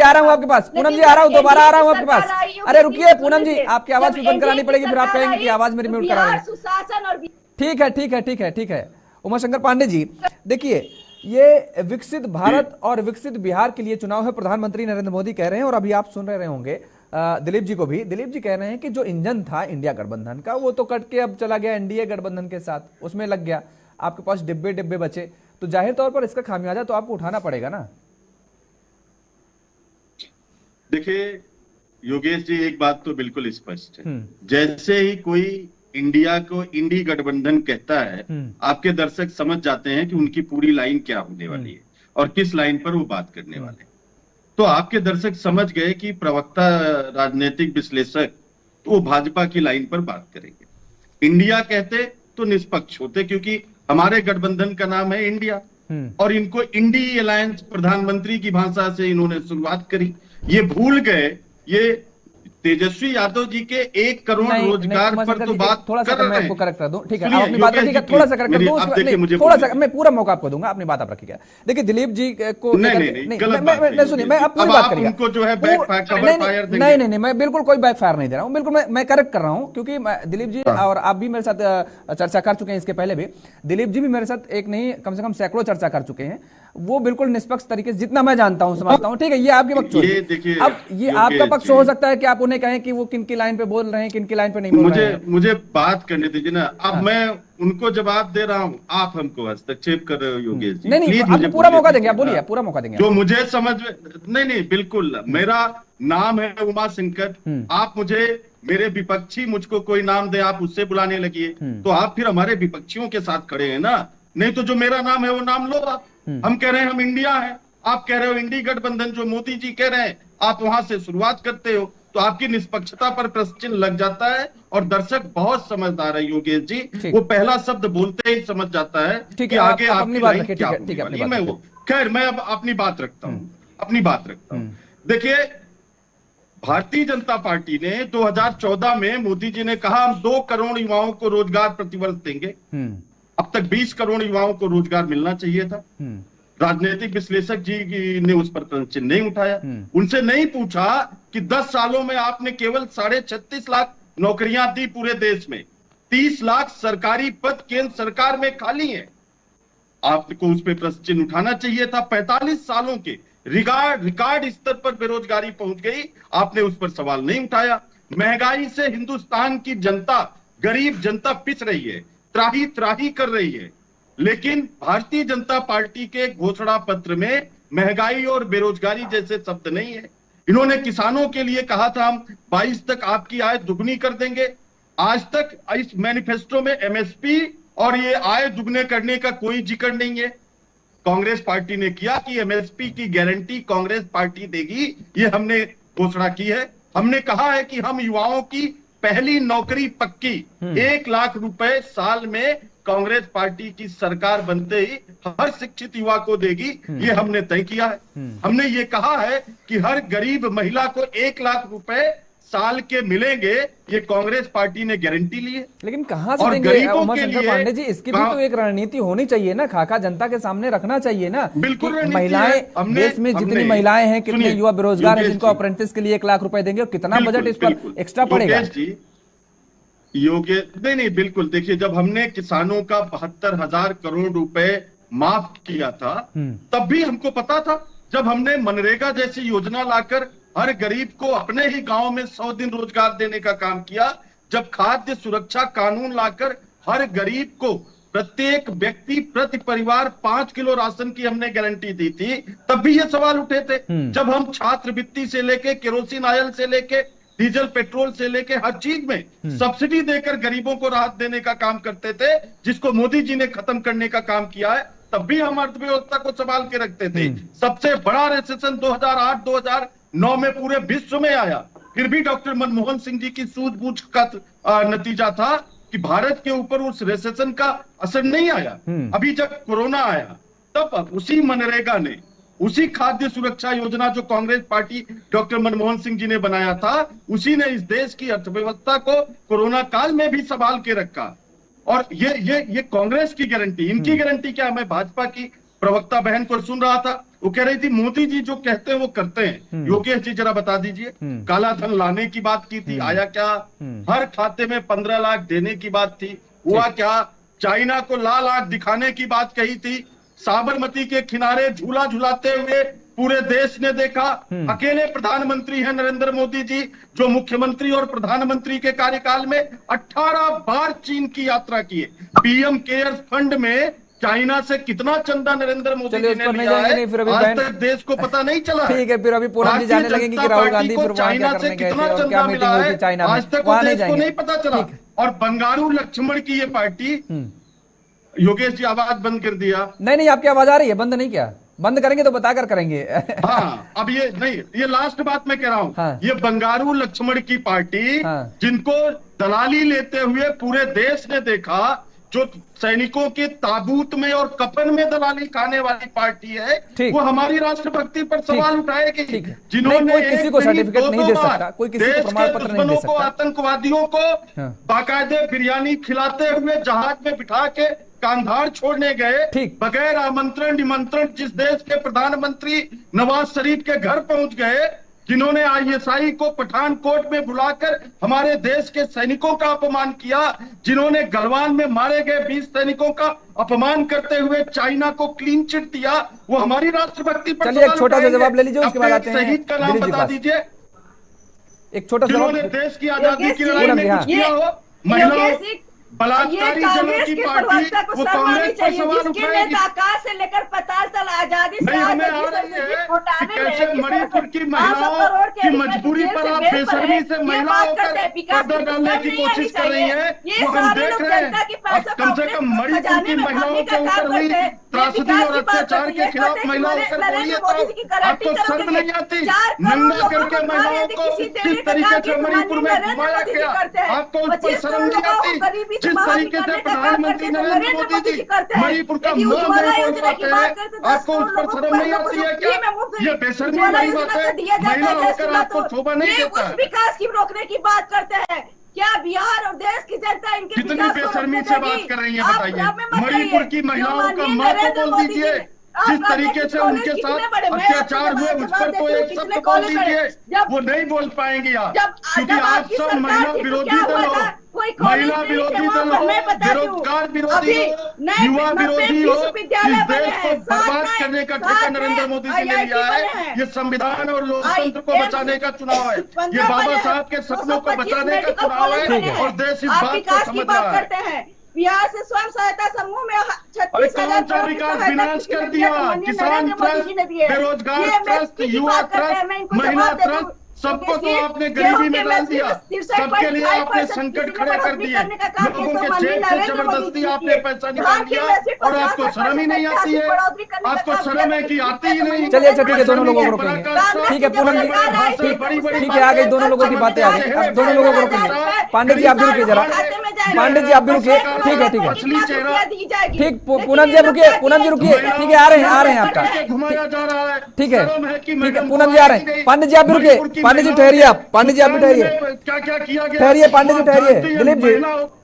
आ रहा हूँ आपके पास, पूनम जी आ रहा हूँ, दोबारा आ रहा हूँ आपके पास। अरे रुकिए पूनम जी, आपकी आवाज भी बंद करानी पड़ेगी, फिर आप कहेंगे कि आवाज मेरी म्यूट करा रही। सुशासन और ठीक है उमा शंकर पांडे जी, देखिए ये विकसित भारत और विकसित बिहार के लिए चुनाव है, प्रधानमंत्री नरेंद्र मोदी कह रहे हैं। और अभी आप सुन रहे होंगे दिलीप जी को भी, दिलीप जी कह रहे हैं कि जो इंजन था इंडिया गठबंधन का वो तो कट के अब चला गया एनडीए गठबंधन के साथ, उसमें लग गया, आपके पास डिब्बे बचे, तो जाहिर तौर पर इसका खामियाजा तो आपको उठाना पड़ेगा ना। देखिए योगेश जी, एक बात तो बिल्कुल स्पष्ट है, जैसे ही कोई इंडिया को इंडी गठबंधन कहता है, आपके दर्शक समझ जाते हैं कि उनकी पूरी लाइन क्या होने वाली है और किस लाइन पर वो बात करने वाले हैं। तो आपके दर्शक समझ गए कि प्रवक्ता राजनीतिक विश्लेषक तो वो भाजपा की लाइन पर बात करेंगे। इंडिया कहते तो निष्पक्ष होते, क्योंकि हमारे गठबंधन का नाम है इंडिया और इनको इंडी अलायंस प्रधानमंत्री की भाषा से इन्होंने शुरुआत करी। ये भूल गए, ये तेजस्वी यादव जी के 1 करोड़ रोजगार पर तो बात थोड़ा सा कर रहे मैं हैं। आपको करेक्ट कर दूं, ठीक है, आप अपनी बात रखिएगा, थोड़ा सा करेक्ट कर दूं, थोड़ा सा मैं पूरा मौका आपको दूंगा, अपनी बात आप रखिएगा। देखिए दिलीप जी को नहीं सुनिए, मैं आप पूरी बात करिएगा, उनको जो है नहीं, मैं बिल्कुल कोई बैकफायर नहीं दे रहा हूँ, बिल्कुल मैं करेक्ट कर रहा हूँ, क्योंकि दिलीप जी और आप भी मेरे साथ चर्चा कर चुके हैं इसके पहले भी, दिलीप जी भी मेरे साथ एक नहीं कम से कम सैकड़ों चर्चा कर चुके हैं, वो बिल्कुल निष्पक्ष तरीके से जितना मैं जानता हूं समझता हूं, ठीक है, ये आपके पक्ष छोड़िए। अब ये आपका पक्ष हो सकता है कि आप उन्हें कहें कि वो किन की लाइन पे बोल रहे हैं, किन की लाइन पे नहीं बोल रहे हैं। मुझे बात करने दीजिए ना, अब मैं उनको जवाब दे रहा हूं, आप हमको हस्तक्षेप कर रहे हो योगेश जी। नहीं, आपको पूरा मौका देंगे, आप बोलिए, पूरा मौका देंगे। जो मुझे समझ में नहीं बिल्कुल, मेरा नाम है उमा शंकर, आप मुझे मेरे विपक्षी मुझको कोई नाम दे, आप उससे बुलाने लगिए, तो आप फिर हमारे विपक्षियों के साथ खड़े हैं ना। नहीं तो जो मेरा नाम है वो नाम लो आप। हम कह रहे हैं हम इंडिया है, आप कह रहे हो इंडी गठबंधन, जो मोदी जी कह रहे हैं आप वहां से शुरुआत करते हो, तो आपकी निष्पक्षता पर प्रश्न चिन्ह लग जाता है। और दर्शक बहुत समझदार है योगेश जी, वो पहला शब्द बोलते ही समझ जाता है कि आगे आपकी लाइन क्या होने वाली है। मैं वो खैर मैं अब अपनी बात रखता हूं, देखिए भारतीय जनता पार्टी ने 2014 में मोदी जी ने कहा हम 2 करोड़ युवाओं को रोजगार प्रतिवर्ष देंगे। अब तक 20 करोड़ युवाओं को रोजगार मिलना चाहिए था। राजनीतिक विश्लेषक जी ने उस पर प्रश्न चिन्ह नहीं उठाया, उनसे नहीं पूछा कि 10 सालों में आपने केवल 36.5 लाख नौकरियां दी पूरे देश में, 30 लाख सरकारी पद केंद्र सरकार में खाली हैं। आपको उस पर प्रश्न चिन्ह उठाना चाहिए था। 45 सालों के रिकॉर्ड स्तर पर बेरोजगारी पहुंच गई, आपने उस पर सवाल नहीं उठाया। महंगाई से हिंदुस्तान की जनता, गरीब जनता पिस रही है, त्राही कर रही है, लेकिन भारतीय जनता पार्टी के घोषणा पत्र में महंगाई और बेरोजगारी जैसे शब्द नहीं है। इन्होंने किसानों के लिए कहा था हम 22 तक आपकी आय दुगनी कर देंगे। आज तक इस मैनिफेस्टो में एमएसपी और ये आय दुगने करने का कोई जिक्र नहीं है। कांग्रेस पार्टी ने किया कि एमएसपी की गारंटी कांग्रेस पार्टी देगी, ये हमने घोषणा की है। हमने कहा है कि हम युवाओं की पहली नौकरी पक्की 1 लाख रुपए साल में कांग्रेस पार्टी की सरकार बनते ही हर शिक्षित युवा को देगी, ये हमने तय किया है। हमने ये कहा है कि हर गरीब महिला को 1 लाख रुपए साल के मिलेंगे, ये कांग्रेस पार्टी ने गारंटी ली है। लेकिन कहां से देंगे उमाशंकर पांडे जी? इसकी भी तो एक रणनीति होनी चाहिए ना, खाका जनता के सामने रखना चाहिए ना। बिल्कुल महिलाएं, देश में जितनी महिलाएं हैं, कितने युवा बेरोजगार हैं जिनको अप्रेंटिस के लिए 1 लाख रुपए देंगे, और कितना बजट इस पर एक्स्ट्रा पड़ेगा? नहीं, बिल्कुल। देखिए, जब हमने किसानों का 72,000 करोड़ रुपए माफ किया था, तब भी हमको पता था। जब हमने मनरेगा जैसी योजना लाकर हर गरीब को अपने ही गांव में 100 दिन रोजगार देने का काम किया, जब खाद्य सुरक्षा कानून लाकर हर गरीब को प्रत्येक व्यक्ति प्रति परिवार 5 किलो राशन की हमने गारंटी दी थी, तब भी ये सवाल उठे थे। जब हम छात्रवृत्ति से लेके केरोसिन ऑयल से लेके डीजल पेट्रोल से लेके हर चीज में सब्सिडी देकर गरीबों को राहत देने का काम करते थे, जिसको मोदी जी ने खत्म करने का काम किया है, तब भी हम अर्थव्यवस्था को संभाल के रखते थे। सबसे बड़ा रिसेशन 2008-2009 में पूरे विश्व में आया, फिर भी डॉक्टर मनमोहन सिंह जी की सूझबूझ का नतीजा था कि भारत के ऊपर उस रिसेशन का असर नहीं आया। अभी जब कोरोना आया, तब उसी मनरेगा ने, उसी खाद्य सुरक्षा योजना जो कांग्रेस पार्टी डॉक्टर मनमोहन सिंह जी ने बनाया था, उसी ने इस देश की अर्थव्यवस्था को कोरोना काल में भी संभाल के रखा। और ये कांग्रेस की गारंटी, इनकी गारंटी क्या? मैं भाजपा की प्रवक्ता बहन को सुन रहा था, वो कह रही थी मोदी जी जो कहते हैं वो करते हैं। योगेश जी जरा बता दीजिए, काला धन लाने की बात की थी, आया क्या? हर खाते में 15 लाख देने की बात थी, हुआ क्या? चाइना को लाल आंख दिखाने की बात कही थी, साबरमती के किनारे झूला झुलाते हुए पूरे देश ने देखा। अकेले प्रधानमंत्री हैं नरेंद्र मोदी जी, जो मुख्यमंत्री और प्रधानमंत्री के कार्यकाल में 18 बार चीन की यात्रा की है। पीएम केयर्स फंड में चाइना से कितना चंदा नरेंद्र मोदी जी ने लिया है, आज तक देश को पता नहीं चला। ठीक है, फिर अभी पूनम जी जाने लगेंगे कि राहुल गांधी फिर चाइना से कितना चंदा मिला है, आज तक देश को नहीं पता चला। और बंगारू लक्ष्मण की ये पार्टी, योगेश जी आवाज बंद कर दिया। नहीं, आपकी आवाज आ रही है, बंद नहीं किया। बंद करेंगे तो बताकर करेंगे। हाँ, अब ये नहीं, ये लास्ट बात मैं कह रहा हूँ। हाँ। ये बंगारू लक्ष्मण की पार्टी, हाँ। जिनको दलाली लेते हुए पूरे देश ने देखा, जो सैनिकों के ताबूत में और कफन में दलाली खाने वाली पार्टी है, वो हमारी राष्ट्रभक्ति पर सवाल उठाएगी। जिन्होंने किसी को सर्टिफिकेट नहीं दे सकता, कोई किसी को प्रमाण पत्र नहीं दे सकता, आतंकवादियों को बाकायदे बिरयानी खिलाते हुए जहाज में बिठा के कांधार छोड़ने गए, बगैर आमंत्रण निमंत्रण जिस देश के प्रधानमंत्री नवाज शरीफ के घर पहुंच गए, जिन्होंने आईएसआई को पठानकोट में बुलाकर हमारे देश के सैनिकों का अपमान किया, जिन्होंने गलवान में मारे गए 20 सैनिकों का अपमान करते हुए चाइना को क्लीन चिट दिया, वो हमारी राष्ट्रभक्ति पर चलिए एक छोटा सा जवाब ले लीजिए, उसके बाद आते हैं। शहीद का नाम बता दीजिए, एक छोटा जवाब। जिन्होंने देश की आजादी की लड़ाई में कुछ किया हो, महिलाओं बलात्कारी जनों की पार्टी, वो कांग्रेस पर सवाल उठाएगी। आकाश से लेकर 50 साल आजादी से हमें आ रही है कि कैसे मणिपुर की महिलाओं की मजबूरी पर आप बेशर्मी से महिलाओं का पर्दा डालने की कोशिश कर रही है, वो हम देख रहे हैं। कम से कम मणिपुर की महिलाओं के ऊपर हुई त्रासदी और अत्याचार के खिलाफ महिलाओं पर बोलिए, तो आपको शर्म नहीं आती? नंगा करके महिलाओं को किस तरीके से मणिपुर में घुमाया गया, आपको उस पर शर्म नहीं आती? जिस तरीके से प्रधानमंत्री नरेंद्र मोदी जी मणिपुर का मुंह नहीं बोल पाते हैं, आपको उस पर शर्म नहीं आती है क्या? ये बेशर्मी वाली बात है, महिला होकर आपको शोभा नहीं देता है। विकास की रोकने की बात करते हैं क्या? बिहार और देश की जनता इनके कितनी बेशर्मी से बात कर रही है बताइए? मणिपुर की महिलाओं का मां को बोल दीजिए, जिस तरीके से उनके साथ अत्याचार हुए उस पर तो एक शब्द बोल दीजिए, वो नहीं बोल पाएंगे आप, क्योंकि आप सब महिला विरोधी दल हो, महिला विरोधी दल हो, बेरोजगार विरोधी हो, युवा विरोधी हो। इस देश को बर्बाद करने का ठेका नरेंद्र मोदी जी ने लिया है। ये संविधान और लोकतंत्र को बचाने का चुनाव है, ये बाबा साहब के सपनों को बचाने का चुनाव है, और देश इस बात को समझ रहा है। बिहार से स्वयं सहायता समूह में 36,000 विकास विनाश कर दिया, किसान ट्रस्ट, बेरोजगार ट्रस्ट, युवा ट्रस्ट, महिला ट्रस्ट, सबको तो आपने गरीबी में डाल दिया, सबके लिए आपने संकट खड़े कर दिए, लोगों के जेब से जबरदस्ती आपने पैसा निकाल दिया और आपको शर्म ही नहीं आती है, आपको शर्म है कि आती ही नहीं। चलिए अच्छा ठीक है, दोनों लोगों को रोकेंगे। ठीक है पूनम जी, ठीक है, आ गई दोनों लोगों की बातें आ गई, अब दोनों लोगों को रोकेंगे। पांडे जी आप भी रुकिए जरा, पांडे जी आप भी रुकिए। ठीक है ठीक, पूनम जी रुकिए, पूनम जी रुकिए। ठीक है, आ रहे हैं आपका, घुमाया जा रहा है। ठीक है पूनम जी आ रहे हैं। पांडे जी आप भी रुकिए, पांडे जी ठहरिए, आप पांडे जी आप भी ठहरिए, क्या क्या किया गया, ठहरिए पांडे जी ठहरिए। दिलीप जी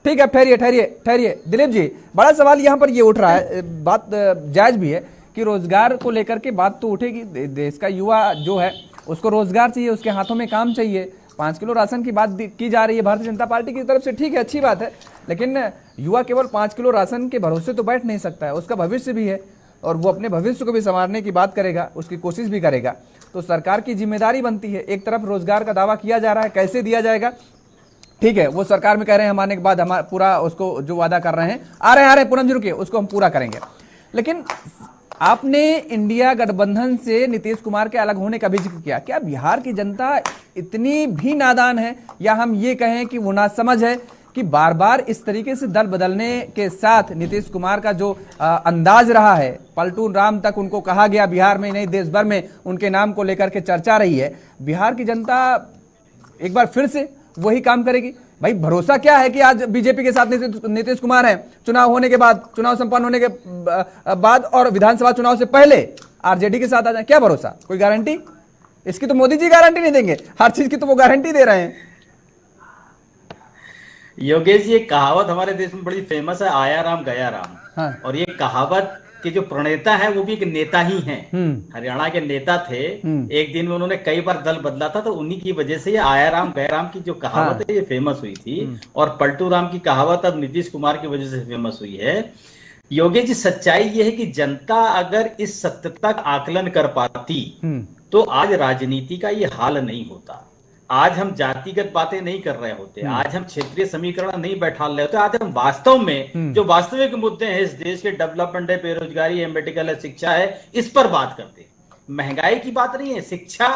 ठीक है, ठहरिए दिलीप जी। बड़ा सवाल यहाँ पर ये उठ रहा है, बात जायज भी है कि रोजगार को लेकर के बात तो उठेगी। देश का युवा जो है उसको रोजगार चाहिए, उसके हाथों में काम चाहिए। 5 किलो राशन की बात की जा रही है भारतीय जनता पार्टी की तरफ से, ठीक है अच्छी बात है, लेकिन युवा केवल 5 किलो राशन के भरोसे तो बैठ नहीं सकता है, उसका भविष्य भी है और वो अपने भविष्य को भी संवारने की बात करेगा, उसकी कोशिश भी करेगा। तो सरकार की जिम्मेदारी बनती है। एक तरफ रोजगार का दावा किया जा रहा है, कैसे दिया जाएगा ठीक है, वो सरकार में कह रहे हैं, हम आने के बाद हमारा पूरा उसको जो वादा कर रहे हैं, आ रहे हैं पूनम जी रुकिए, उसको हम पूरा करेंगे। लेकिन आपने इंडिया गठबंधन से नीतीश कुमार के अलग होने का भी जिक्र किया। क्या बिहार की जनता इतनी भी नादान है, या हम ये कहें कि वो नासमझ है कि बार बार इस तरीके से दल बदलने के साथ नीतीश कुमार का जो अंदाज रहा है, पलटून राम तक उनको कहा गया बिहार में नहीं देश भर में उनके नाम को लेकर के चर्चा रही है, बिहार की जनता एक बार फिर से वही काम करेगी? भाई भरोसा क्या है कि आज बीजेपी के साथ नीतीश कुमार हैं, चुनाव होने के बाद, चुनाव संपन्न होने के बाद और विधानसभा चुनाव से पहले आरजेडी के साथ आ जाए, क्या भरोसा? कोई गारंटी? इसकी तो मोदी जी गारंटी नहीं देंगे, हर चीज की तो वो गारंटी दे रहे हैं। योगेश, ये कहावत हमारे देश में बड़ी फेमस है, आया राम गया राम। हाँ। और ये कहावत के जो प्रणेता है वो भी एक नेता ही हैं, हरियाणा के नेता थे। एक दिन में उन्होंने कई बार दल बदला था, तो उन्हीं की वजह से ये आया राम गया राम की जो कहावत है ये फेमस हुई थी। और पलटू राम की कहावत अब नीतीश कुमार की वजह से फेमस हुई है। योगेश जी, सच्चाई ये है कि जनता अगर इस सत्यता का आकलन कर पाती तो आज राजनीति का ये हाल नहीं होता। आज हम जातिगत बातें नहीं कर रहे होते, आज हम क्षेत्रीय समीकरण नहीं बैठा रहे होते, आज हम वास्तव में जो वास्तविक मुद्दे हैं इस देश के, डेवलपमेंट है, बेरोजगारी है, मेडिकल है, शिक्षा है, इस पर बात करते हैं। महंगाई की बात नहीं है, शिक्षा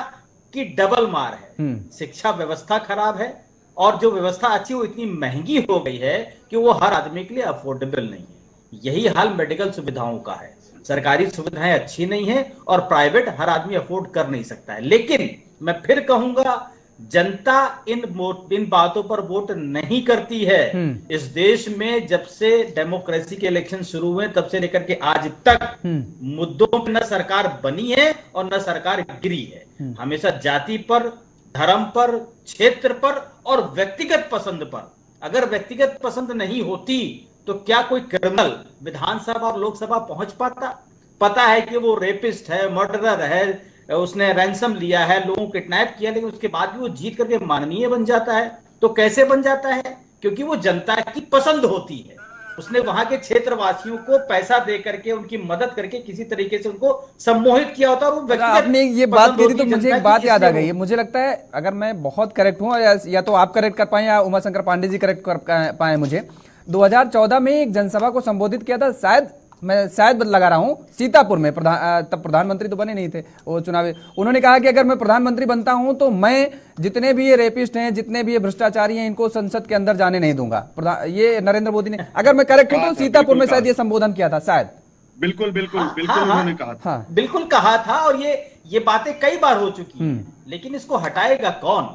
की डबल मार है। शिक्षा व्यवस्था खराब है और जो व्यवस्था अच्छी वो इतनी महंगी हो गई है कि वो हर आदमी के लिए अफोर्डेबल नहीं है। यही हाल मेडिकल सुविधाओं का है, सरकारी सुविधाएं अच्छी नहीं है और प्राइवेट हर आदमी अफोर्ड कर नहीं सकता है। लेकिन मैं फिर कहूंगा, जनता इन बातों पर वोट नहीं करती है। इस देश में जब से डेमोक्रेसी के इलेक्शन शुरू हुए तब से लेकर के आज तक मुद्दों में न सरकार बनी है और न सरकार गिरी है। हमेशा जाति पर, धर्म पर, क्षेत्र पर और व्यक्तिगत पसंद पर। अगर व्यक्तिगत पसंद नहीं होती तो क्या कोई क्रिमिनल विधानसभा और लोकसभा पहुंच पाता? पता है कि वो रेपिस्ट है, मर्डरर है, उसने रैंसम लिया है, लोगों को किडनैप किया, लेकिन उसके बाद भी वो जीत करके माननीय बन जाता है। तो कैसे बन जाता है? क्योंकि वो जनता की पसंद होती है। उसने वहां के क्षेत्रवासियों को पैसा दे करके, उनकी मदद करके किसी तरीके से उनको सम्मोहित किया होता है। और वो आपने ये बात कही थी तो मुझे एक बात याद आ गई है। मुझे लगता है अगर मैं बहुत करेक्ट हूं, या तो आप करेक्ट कर पाए या उमाशंकर पांडे जी करेक्ट कर पाए मुझे, 2014 में एक जनसभा को संबोधित किया था, शायद लगा रहा हूं, सीतापुर में। तब प्रधानमंत्री तो बने नहीं थे वो चुनावी। उन्होंने कहा कि अगर मैं प्रधानमंत्री बनता हूं तो मैं जितने भी ये रेपिस्ट हैं, जितने भी ये भ्रष्टाचारी हैं, इनको संसद के अंदर जाने नहीं दूंगा। ये नरेंद्र मोदी ने, अगर मैं करेक्ट हूं तो सीतापुर में शायद ये संबोधन किया था, शायद। बिल्कुल उन्होंने कहा था। बिल्कुल कहा था और ये बातें कई बार हो चुकी हैं। लेकिन इसको हटाएगा कौन?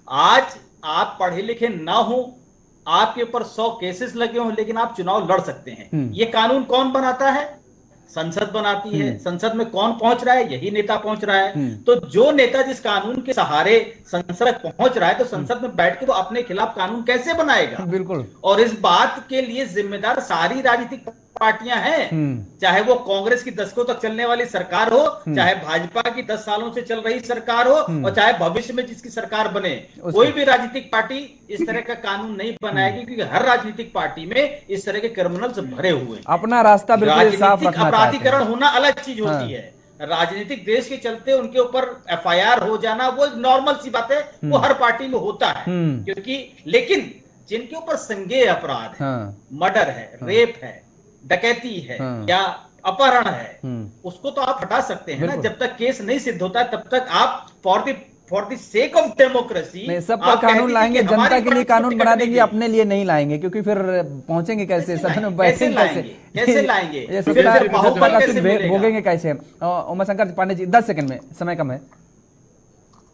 आज आप पढ़े लिखे ना हो, आपके ऊपर 100 केसेस लगे हों, लेकिन आप चुनाव लड़ सकते हैं। ये कानून कौन बनाता है? संसद बनाती है। संसद में कौन पहुंच रहा है? यही नेता पहुंच रहा है। तो जो नेता जिस कानून के सहारे संसद पहुंच रहा है, तो संसद में बैठ के वो अपने खिलाफ कानून कैसे बनाएगा? बिल्कुल। और इस बात के लिए जिम्मेदार सारी राजनीतिक पार्टियां हैं, चाहे वो कांग्रेस की दशकों तक चलने वाली सरकार हो, चाहे भाजपा की 10 सालों से चल रही सरकार हो, और चाहे भविष्य में जिसकी सरकार बने। कोई भी राजनीतिक पार्टी इस तरह का कानून नहीं बनाएगी, क्योंकि हर राजनीतिक पार्टी में इस तरह के क्रिमिनल्स भरे हुए हैं। अपना रास्ता बिल्कुल साफ रखना चाहते हैं। अपराधीकरण होना अलग चीज होती है। राजनीतिक देश के चलते उनके ऊपर FIR हो जाना वो नॉर्मल सी बात है, वो हर पार्टी में होता है। क्योंकि लेकिन जिनके ऊपर संज्ञेय अपराध है, मर्डर है, रेप है, डकैती है या अपहरण है, उसको तो आप हटा सकते हैं ना। जब तक केस नहीं सिद्ध होता है तब तक आप for the for the sake of democracy नहीं, सब पर कानून लाएंगे, जनता के लिए कानून बना देंगे, अपने लिए नहीं लाएंगे, क्योंकि फिर पहुंचेंगे कैसे, सदन में बैठेंगे कैसे लाएंगे? ये बाहुबल सत्ता कैसे मिलेगा? भोगेंगे कैसे? उमाशंकर पांडे जी 10 सेकंड में, समय कम है।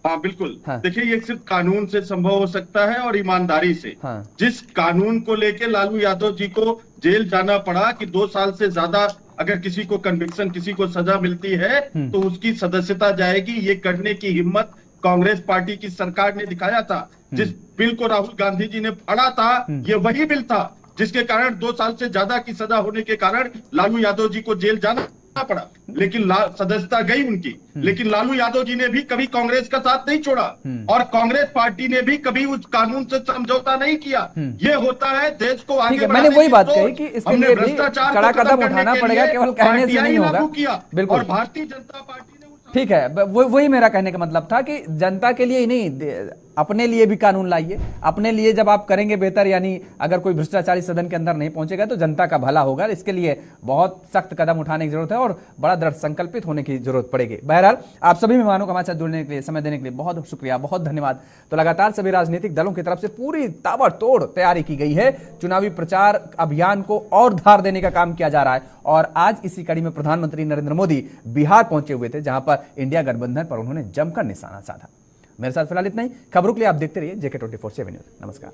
हाँ बिल्कुल। हाँ। देखिए, ये सिर्फ कानून से संभव हो सकता है और ईमानदारी से। हाँ। जिस कानून को लेके लालू यादव जी को जेल जाना पड़ा कि 2 साल से ज्यादा अगर किसी को कन्विक्शन, किसी को सजा मिलती है तो उसकी सदस्यता जाएगी, ये करने की हिम्मत कांग्रेस पार्टी की सरकार ने दिखाया था। जिस बिल को राहुल गांधी जी ने पढ़ा था, ये वही बिल था जिसके कारण 2 साल से ज्यादा की सजा होने के कारण लालू यादव जी को जेल जाना पड़ा, लेकिन सदस्यता गई उनकी। लेकिन लालू यादव जी ने भी कभी कांग्रेस का साथ नहीं छोड़ा और कांग्रेस पार्टी ने भी कभी उस कानून से समझौता नहीं किया। ये होता है देश को आगे ठीक है, मैंने वही बात कही कि इसके लिए भी भ्रष्टाचार कड़ा को खत्म कदम करने उठाना के पड़ेगा, लिए केवल कहने से नहीं होगा। लागू किया। बिल्कुल। और भारतीय जनता पार्टी ने ठीक है, वही मेरा कहने का मतलब था कि जनता के लिए ही नहीं, अपने लिए भी कानून लाइए। अपने लिए जब आप करेंगे बेहतर, यानी अगर कोई भ्रष्टाचारी सदन के अंदर नहीं पहुंचेगा तो जनता का भला होगा। इसके लिए बहुत सख्त कदम उठाने की जरूरत है और बड़ा दृढ़ संकल्पित होने की जरूरत पड़ेगी। बहरहाल, आप सभी मेहमानों को हमारे साथ जुड़ने के लिए, समय देने के लिए बहुत शुक्रिया, बहुत धन्यवाद। तो लगातार सभी राजनीतिक दलों की तरफ से पूरी ताबड़तोड़ तैयारी की गई है। चुनावी प्रचार अभियान को और धार देने का काम किया जा रहा है और आज इसी कड़ी में प्रधानमंत्री नरेंद्र मोदी बिहार पहुंचे हुए थे, जहां पर इंडिया गठबंधन पर उन्होंने जमकर निशाना साधा। मेरे साथ फिलहाल इतना ही। खबरों के लिए आप देखते रहिए JK24/7 न्यूज। नमस्कार।